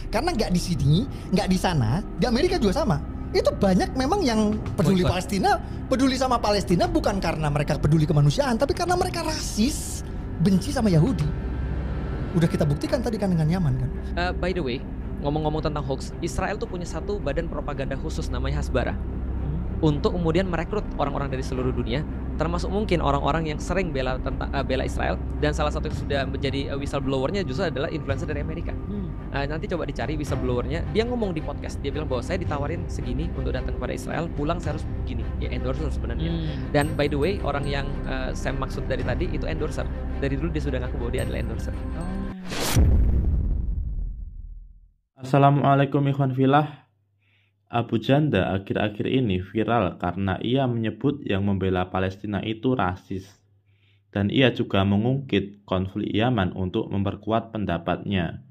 Karena nggak di sini, nggak di sana, di Amerika juga sama. Itu banyak memang yang peduli Palestina, peduli sama Palestina bukan karena mereka peduli kemanusiaan, tapi karena mereka rasis, benci sama Yahudi. Udah kita buktikan tadi kan dengan Yaman kan. By the way, ngomong-ngomong tentang hoax, Israel tuh punya satu badan propaganda khusus namanya Hasbara. Untuk kemudian merekrut orang-orang dari seluruh dunia, termasuk mungkin orang-orang yang sering bela Israel, dan salah satu yang sudah menjadi whistleblower-nya justru adalah influencer dari Amerika. Nanti coba dicari whistleblower-nya, dia ngomong di podcast, dia bilang bahwa saya ditawarin segini untuk datang kepada Israel, pulang saya harus begini, ya endorser sebenarnya. Dan by the way, orang yang saya maksud dari tadi itu endorser. Dari dulu dia sudah ngaku bahwa dia adalah endorser. Assalamualaikum ikhwan fillah. Abu Janda akhir-akhir ini viral karena ia menyebut yang membela Palestina itu rasis. Dan ia juga mengungkit konflik Yaman untuk memperkuat pendapatnya.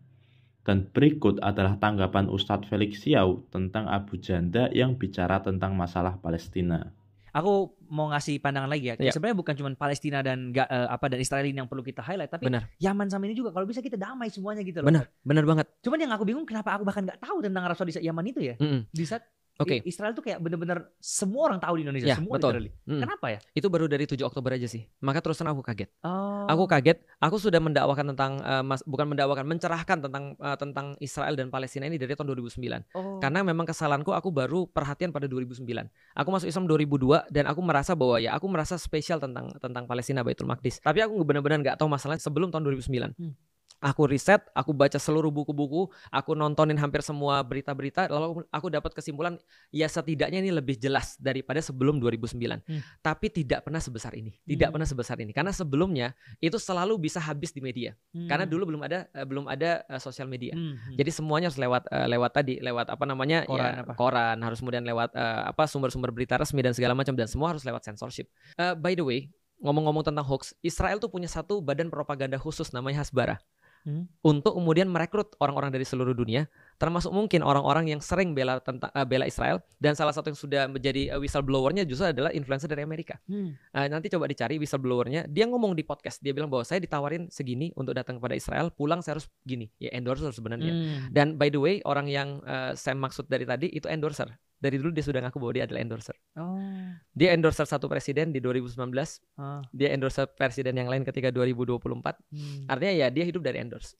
Dan berikut adalah tanggapan Ustadz Felix Xiao tentang Abu Janda yang bicara tentang masalah Palestina. Aku mau ngasih pandangan lagi ya. Sebenarnya bukan cuma Palestina dan dan Israel yang perlu kita highlight, tapi Yaman sama ini juga kalau bisa kita damai semuanya gitu loh. Benar banget. Cuman yang aku bingung kenapa aku bahkan nggak tahu tentang Arab Saudi Yaman itu ya. Di saat Israel tuh kayak bener-bener semua orang tahu di Indonesia, semua literally. Kenapa ya? Itu baru dari 7 Oktober aja sih. Maka terus terang aku kaget. Aku kaget. Aku sudah mendakwakan tentang mencerahkan tentang Israel dan Palestina ini dari tahun 2009. Karena memang kesalahanku, aku baru perhatian pada 2009. Aku masuk Islam 2002 dan aku merasa bahwa aku merasa spesial tentang Palestina, Baitul Maqdis. Tapi aku benar-benar nggak tahu masalahnya sebelum tahun 2009. Aku riset, aku baca seluruh buku-buku, aku nontonin hampir semua berita-berita, lalu aku dapat kesimpulan ya setidaknya ini lebih jelas daripada sebelum 2009. Tapi tidak pernah sebesar ini. Karena sebelumnya itu selalu bisa habis di media. Karena dulu belum ada sosial media. Jadi semuanya harus lewat koran, harus kemudian lewat sumber-sumber berita resmi dan segala macam, dan semua harus lewat censorship. By the way, ngomong-ngomong tentang hoax, Israel tuh punya satu badan propaganda khusus namanya Hasbara. Untuk kemudian merekrut orang-orang dari seluruh dunia, termasuk mungkin orang-orang yang sering bela Israel, dan salah satu yang sudah menjadi whistleblower-nya justru adalah influencer dari Amerika. Nanti coba dicari whistleblower-nya, dia ngomong di podcast, dia bilang bahwa saya ditawarin segini untuk datang kepada Israel, pulang saya harus gini, ya endorser sebenarnya. Dan by the way, orang yang saya maksud dari tadi itu endorser. Dari dulu dia sudah ngaku bahwa dia adalah endorser. Dia endorser satu presiden di 2019. Dia endorser presiden yang lain ketika 2024. Artinya ya dia hidup dari endorse.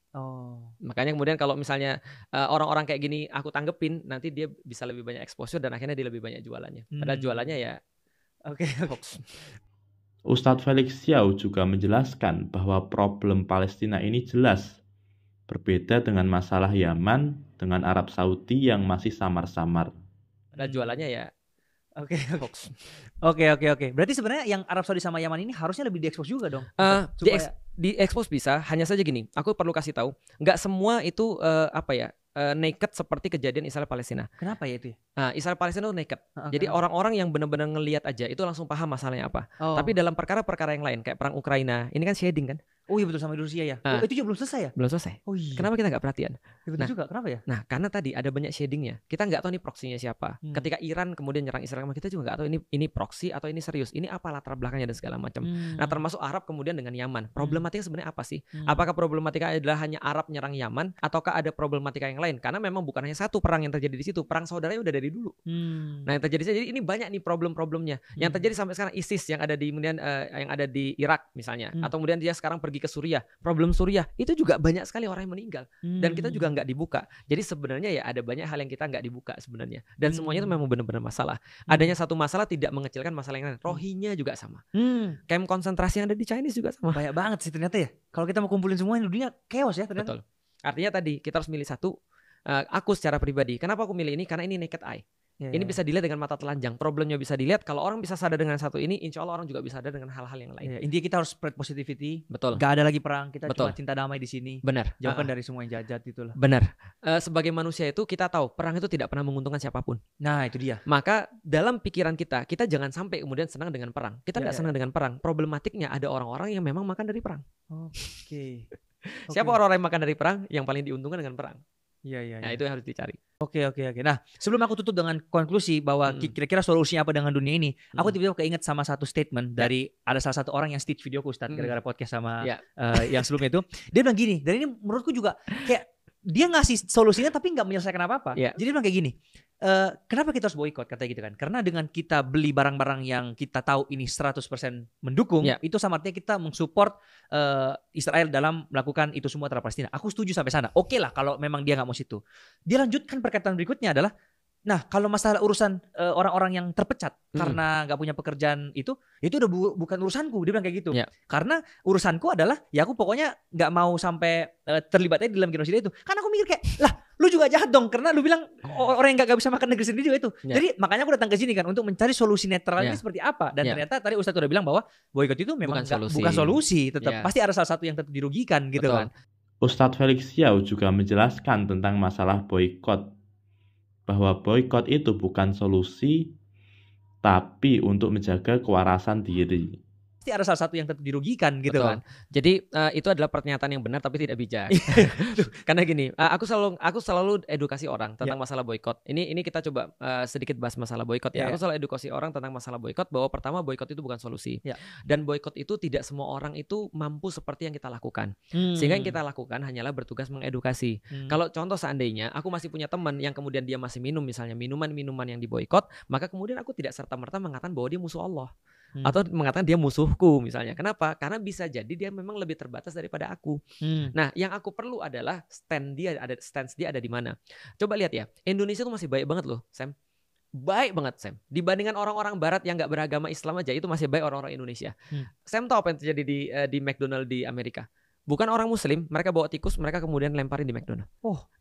Makanya kemudian kalau misalnya orang-orang kayak gini aku tanggepin, nanti dia bisa lebih banyak exposure dan akhirnya dia lebih banyak jualannya. Padahal jualannya ya hoax. Ustadz Felix Xiao juga menjelaskan bahwa problem Palestina ini jelas berbeda dengan masalah Yaman dengan Arab Saudi yang masih samar-samar. Dan jualannya ya hoax. Oke. Berarti sebenarnya yang Arab Saudi sama Yaman ini harusnya lebih diekspos juga dong. Diekspos bisa, hanya saja gini. Aku perlu kasih tahu, nggak semua itu naked seperti kejadian Israel Palestina. Kenapa ya itu? Israel Palestina itu naked. Jadi orang-orang yang benar-benar ngelihat aja itu langsung paham masalahnya apa. Tapi dalam perkara-perkara yang lain kayak perang Ukraina, ini kan shading kan? Oh iya betul, sama Rusia ya. Itu juga belum selesai ya? Belum selesai. Oh iya. Kenapa kita nggak perhatian? Betul juga, kenapa ya? Nah, karena tadi ada banyak shadingnya. Kita nggak tahu nih proksinya siapa. Ketika Iran kemudian nyerang Israel, kita juga nggak tahu ini proksi atau ini serius. Ini apa latar belakangnya dan segala macam. Nah, termasuk Arab kemudian dengan Yaman. Problematika sebenarnya apa sih? Apakah problematika adalah hanya Arab nyerang Yaman, ataukah ada problematika yang lain? Karena memang bukan hanya satu perang yang terjadi di situ. Perang saudaranya udah dari dulu. Nah, yang terjadi jadi ini banyak nih problem-problemnya. Yang terjadi sampai sekarang ISIS yang ada di kemudian yang ada di Irak misalnya, atau kemudian dia sekarang pergi ke Suriah. Problem Suriah itu juga banyak sekali orang yang meninggal dan kita juga nggak dibuka. Jadi sebenarnya ya ada banyak hal yang kita nggak dibuka sebenarnya, dan semuanya itu memang benar-benar masalah. Adanya satu masalah tidak mengecilkan masalah yang lain. Rohingya juga sama. Camp konsentrasi yang ada di Chinese juga sama. Banyak banget sih ternyata ya. Kalau kita mau kumpulin semua di dunia chaos ya ternyata. Betul. Artinya tadi kita harus milih satu. Aku secara pribadi, kenapa aku milih ini? Karena ini naked eye. Ini bisa dilihat dengan mata telanjang. Problemnya bisa dilihat. Kalau orang bisa sadar dengan satu ini, insya Allah orang juga bisa sadar dengan hal-hal yang lain. Intinya kita harus spread positivity. Betul. Gak ada lagi perang. Kita cuma cinta damai di sini. Benar. Jauhkan dari semua yang jahat itulah. Benar. Sebagai manusia itu kita tahu perang itu tidak pernah menguntungkan siapapun. Nah itu dia. Maka dalam pikiran kita jangan sampai kemudian senang dengan perang. Kita tidak senang dengan perang. Problematiknya ada orang-orang yang memang makan dari perang. Oke. Siapa orang-orang yang makan dari perang? Yang paling diuntungkan dengan perang. Iya. Nah, itu yang harus dicari. Oke. Nah, sebelum aku tutup dengan konklusi bahwa kira-kira solusinya apa dengan dunia ini, aku tiba-tiba keinget sama satu statement dari ada salah satu orang yang stitch videoku Ustadz gara-gara podcast sama yang sebelumnya itu. Dia bilang gini, dan ini menurutku juga kayak dia ngasih solusinya tapi nggak menyelesaikan apa-apa. Yeah. Jadi dia bilang kayak gini, kenapa kita harus boikot katanya gitu kan? Karena dengan kita beli barang-barang yang kita tahu ini 100% mendukung, itu sama artinya kita mensupport Israel dalam melakukan itu semua terhadap Palestina. Aku setuju sampai sana. Oke lah kalau memang dia nggak mau situ. Dia lanjutkan perkataan berikutnya adalah, nah kalau masalah urusan orang-orang yang terpecat karena nggak punya pekerjaan itu udah bukan urusanku. Dia bilang kayak gitu. Karena urusanku adalah ya aku pokoknya nggak mau sampai terlibatnya di dalam genosida itu. Karena aku mikir kayak, lah lu juga jahat dong karena lu bilang orang yang nggak bisa makan negeri sendiri juga itu. Jadi makanya aku datang ke sini kan untuk mencari solusi netral ini seperti apa. Dan ternyata tadi Ustadz udah bilang bahwa boikot itu memang bukan solusi. Tetap pasti ada salah satu yang tetap dirugikan gitu kan. Ustadz Felix Xiao juga menjelaskan tentang masalah boikot, bahwa boikot itu bukan solusi, tapi untuk menjaga kewarasan diri. Pasti ada salah satu yang tetap dirugikan gitu kan. Jadi itu adalah pernyataan yang benar tapi tidak bijak. Karena gini, aku selalu edukasi orang tentang masalah boikot. Ini kita coba sedikit bahas masalah boikot ya. Aku selalu edukasi orang tentang masalah boikot bahwa pertama boikot itu bukan solusi. Dan boikot itu tidak semua orang itu mampu seperti yang kita lakukan. Sehingga yang kita lakukan hanyalah bertugas mengedukasi. Kalau contoh seandainya aku masih punya teman yang kemudian dia masih minum misalnya minuman-minuman yang diboikot, maka kemudian aku tidak serta-merta mengatakan bahwa dia musuh Allah. Atau mengatakan dia musuhku misalnya. Kenapa? Karena bisa jadi dia memang lebih terbatas daripada aku. Nah, yang aku perlu adalah stance dia ada di mana. Coba lihat ya, Indonesia tuh masih baik banget loh, Sam. Baik banget, Sam. Dibandingkan orang-orang barat yang gak beragama Islam aja, itu masih baik orang-orang Indonesia. Sam tahu apa yang terjadi di McDonald di Amerika? Bukan orang muslim, mereka bawa tikus, mereka kemudian lemparin di McDonald.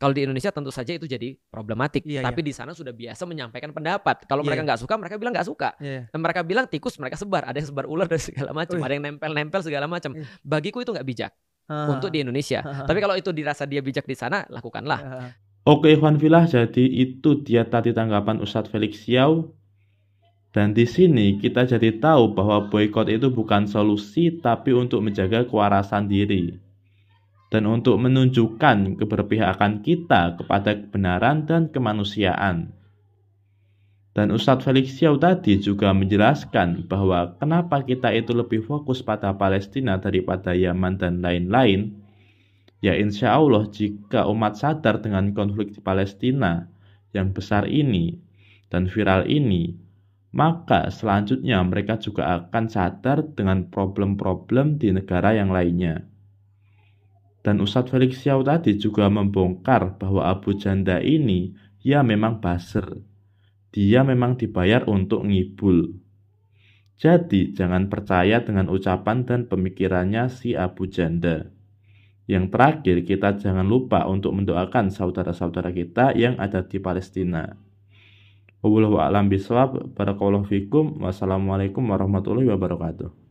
Kalau di Indonesia tentu saja itu jadi problematik. Tapi di sana sudah biasa menyampaikan pendapat. Kalau mereka nggak suka, mereka bilang nggak suka. Dan mereka bilang tikus, mereka sebar. Ada yang sebar ular dan segala macam. Ada yang nempel-nempel segala macam. Bagiku itu nggak bijak untuk di Indonesia. Tapi kalau itu dirasa dia bijak di sana, lakukanlah. Oke, Ikhwan Fillah, jadi itu dia tadi tanggapan Ustadz Felix Xiao. Dan di sini kita jadi tahu bahwa boikot itu bukan solusi, tapi untuk menjaga kewarasan diri. Dan untuk menunjukkan keberpihakan kita kepada kebenaran dan kemanusiaan. Dan Ustadz Felix Xiao tadi juga menjelaskan bahwa kenapa kita itu lebih fokus pada Palestina daripada Yaman dan lain-lain. Ya insya Allah jika umat sadar dengan konflik di Palestina yang besar ini dan viral ini, maka selanjutnya mereka juga akan sadar dengan problem-problem di negara yang lainnya. Dan Ustadz Felix Xiao tadi juga membongkar bahwa Abu Janda ini ya memang buzzer. Dia memang dibayar untuk ngibul. Jadi jangan percaya dengan ucapan dan pemikirannya si Abu Janda. Yang terakhir, kita jangan lupa untuk mendoakan saudara-saudara kita yang ada di Palestina. Wallahu a'lam bishawab. Barakallahu fikum. Wassalamualaikum warahmatullahi wabarakatuh.